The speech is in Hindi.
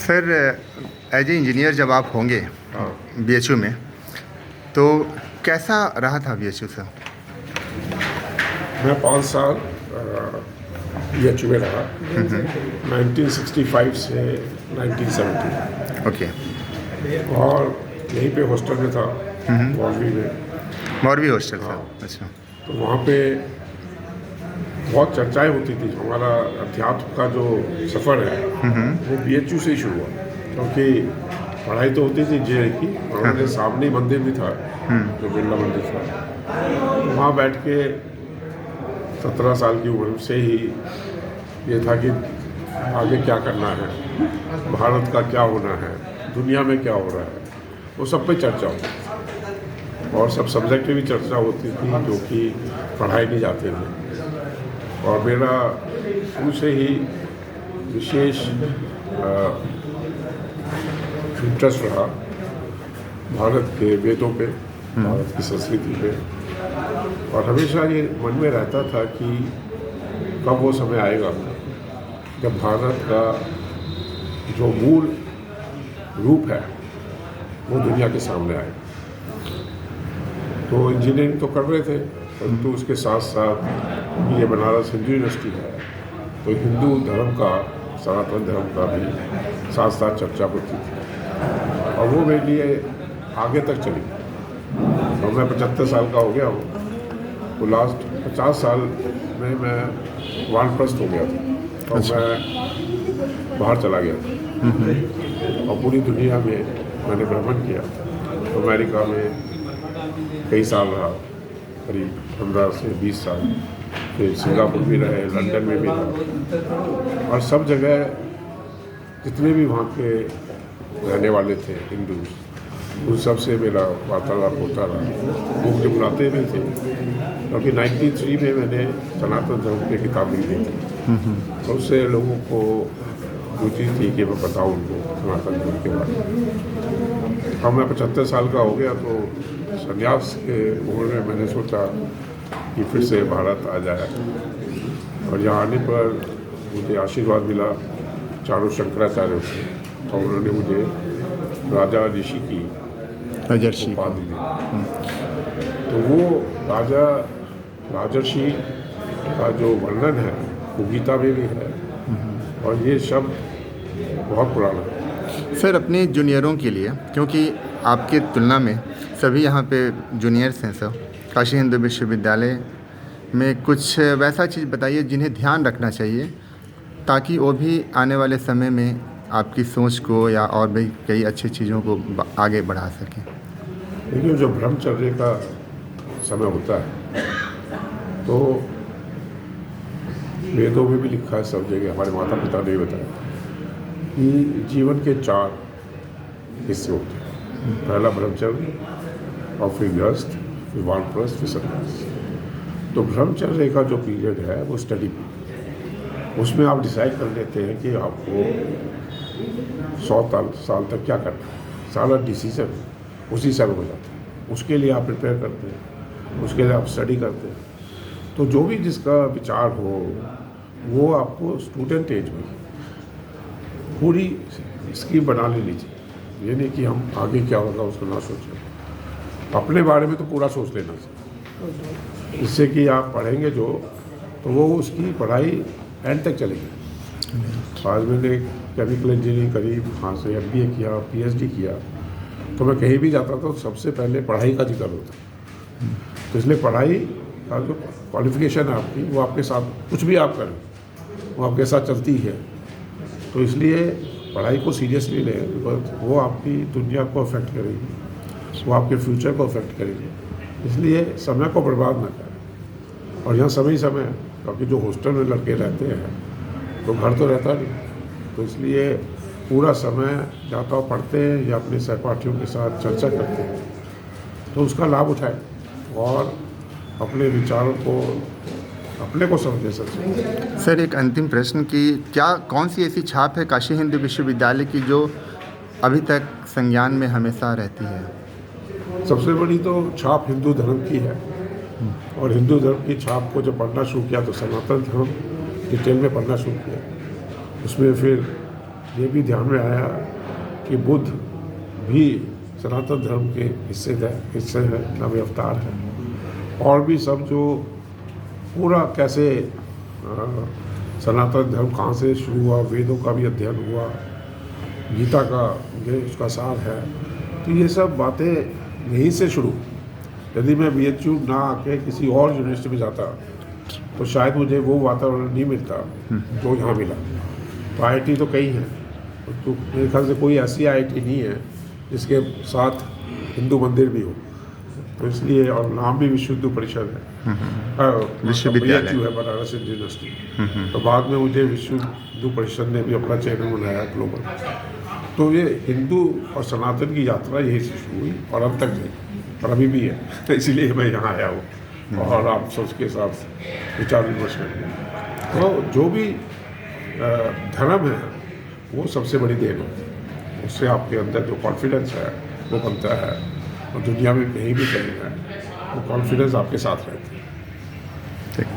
सर, एज ए इंजीनियर जब आप होंगे हाँ। बीएचयू में, तो कैसा रहा था बीएचयू सर? मैं 5 साल BHU में रहा 1965 से 1970 ओके। और यहीं पे हॉस्टल में था मौलवी में। मौलवी हॉस्टल हाँ। सर? अच्छा। तो वहाँ पे बहुत चर्चाएं होती थी। हमारा अध्यात्म का जो सफ़र है वो BHU से ही शुरू हुआ, क्योंकि पढ़ाई तो होती थी JI की, और उन्होंने सामने ही मंदिर भी था जो बिरला मंदिर था। वहाँ बैठ के 17 साल की उम्र से ही ये था कि आगे क्या करना है, भारत का क्या होना है, दुनिया में क्या हो रहा है, वो सब पे चर्चा होती। और सब सब्जेक्ट पे भी चर्चा होती थी जो कि पढ़ाए नहीं जाते थे। और मेरा शुरू से ही विशेष इंटरेस्ट रहा भारत के वेदों पे, भारत की संस्कृति पे। और हमेशा ये मन में रहता था कि कब वो समय आएगा जब भारत का जो मूल रूप है वो दुनिया के सामने आएगा। तो इंजीनियरिंग तो कर रहे थे, परंतु उसके साथ साथ ये बनारस हिंदू यूनिवर्सिटी है, तो हिंदू धर्म का, सनातन धर्म का भी साथ साथ चर्चा होती थी। और वो मेरे लिए आगे तक चली। तो मैं 75 साल का हो गया हूँ, तो लास्ट 50 साल में मैं वानप्रस्थ हो गया था और मैं बाहर चला गया था और पूरी दुनिया में मैंने भ्रमण किया। अमेरिका में कई साल रहा, करीब 15 से 20 साल, फिर सिंगापुर भी रहे, लंदन में भी रहा। और सब जगह जितने भी वहाँ के रहने वाले थे हिंदू, उन सब से मेरा वार्तालाप होता रहा। वो मुझे बुलाते भी थे, क्योंकि 93 में मैंने सनातन धर्म की किताब लिखी थी। तो उससे लोगों को रुचि थी कि मैं बताऊँ उनको सनातन धर्म के बारे में। अब मैं 75 साल का हो गया, तो संन्यास के उम्र में मैंने सोचा कि फिर से भारत आ जाए। और यहाँ आने पर मुझे आशीर्वाद मिला चारों शंकराचार्यों से, और उन्होंने मुझे राजा ऋषि की उपाधि दी। तो वो राजर्षि का जो वर्णन है वो गीता में भी है, और ये शब्द बहुत पुराना है। सर, अपने जूनियरों के लिए, क्योंकि आपके तुलना में सभी यहाँ पे जूनियर्स हैं सर, काशी हिंदू विश्वविद्यालय में कुछ वैसा चीज़ बताइए जिन्हें ध्यान रखना चाहिए, ताकि वो भी आने वाले समय में आपकी सोच को या और भी कई अच्छी चीज़ों को आगे बढ़ा सकें। देखिए, जो ब्रह्मचर्य का समय होता है, तो वेदों में भी लिखा है, सब जगह हमारे माता पिता ने बताया कि जीवन के 4 हिस्से होते हैं। पहला ब्रह्मचर्य, और फिर गृहस्थ, फिर वानप्रस्थ, फिर सन्यास। तो ब्रह्मचर्य का जो पीरियड है वो स्टडी पीरियड, उसमें आप डिसाइड कर लेते हैं कि आपको 100 साल तक क्या करना है। सारा डिसीजन उसी समय हो जाता है। उसके लिए आप प्रिपेयर करते हैं, उसके लिए आप स्टडी करते हैं। तो जो भी जिसका विचार हो, वो आपको स्टूडेंट एज में पूरी स्कीम बना लेनी चाहिए। ये नहीं कि हम आगे क्या होगा उसको ना सोचें, अपने बारे में तो पूरा सोच लेना चाहिए। इससे कि आप पढ़ेंगे जो, तो वो उसकी पढ़ाई एंड तक चलेगी। आज मैंने केमिकल इंजीनियरिंग करी, वहाँ से MBA किया, PhD किया, तो मैं कहीं भी जाता था तो सबसे पहले पढ़ाई का जिक्र होता। तो इसलिए पढ़ाई का जो क्वालिफिकेशन है आपकी, वो आपके साथ कुछ भी आप करें वो आपके साथ चलती है। तो इसलिए पढ़ाई को सीरियसली लें, बिकॉज वो आपकी दुनिया को अफेक्ट करेगी, वो आपके फ्यूचर को अफेक्ट करेगी। इसलिए समय को बर्बाद ना करें। और यहाँ समय है, क्योंकि जो हॉस्टल में लड़के रहते हैं तो घर तो रहता नहीं, तो इसलिए पूरा समय या तो पढ़ते हैं या अपने सहपाठियों के साथ चर्चा करते हैं, तो उसका लाभ उठाएं और अपने विचारों को, अपने को समझे सकते। सर, एक अंतिम प्रश्न कि कौन सी ऐसी छाप है काशी हिंदू विश्वविद्यालय की जो अभी तक संज्ञान में हमेशा रहती है? सबसे बड़ी तो छाप हिंदू धर्म की है, और हिंदू धर्म की छाप को जब पढ़ना शुरू किया तो सनातन धर्म डिटेल में पढ़ना शुरू किया। उसमें फिर ये भी ध्यान में आया कि बुद्ध भी सनातन धर्म के हिस्से है, नवे अवतार है। और भी सब जो पूरा कैसे सनातन धर्म कहाँ से शुरू हुआ, वेदों का भी अध्ययन हुआ, गीता का ये उसका सार है। तो ये सब बातें यहीं से शुरू। यदि मैं BHU ना आके किसी और यूनिवर्सिटी में जाता तो शायद मुझे वो वातावरण नहीं मिलता जो यहाँ मिला। तो IIT तो कई हैं, तो मेरे ख्याल से कोई ऐसी IIT नहीं है जिसके साथ हिंदू मंदिर भी हो। तो इसलिए, और नाम भी विश्व हिंदू परिषद है, विश्वविद्यालय BHU है, बनारस हिंदू यूनिवर्सिटी। तो बाद में मुझे विश्व हिंदू परिषद ने भी अपना चैनल बनाया ग्लोबल। तो ये हिंदू और सनातन की यात्रा यही से शुरू हुई और अब तक गई और अभी भी है। इसीलिए मैं यहाँ आया हूँ और आप सबके साथ विचार विमर्श करेंगे। तो जो भी धर्म है वो सबसे बड़ी देन होती है। उससे आपके अंदर जो कॉन्फिडेंस है वो बनता है, और दुनिया में कहीं भी चले जाए वो कॉन्फिडेंस आपके साथ रहता है।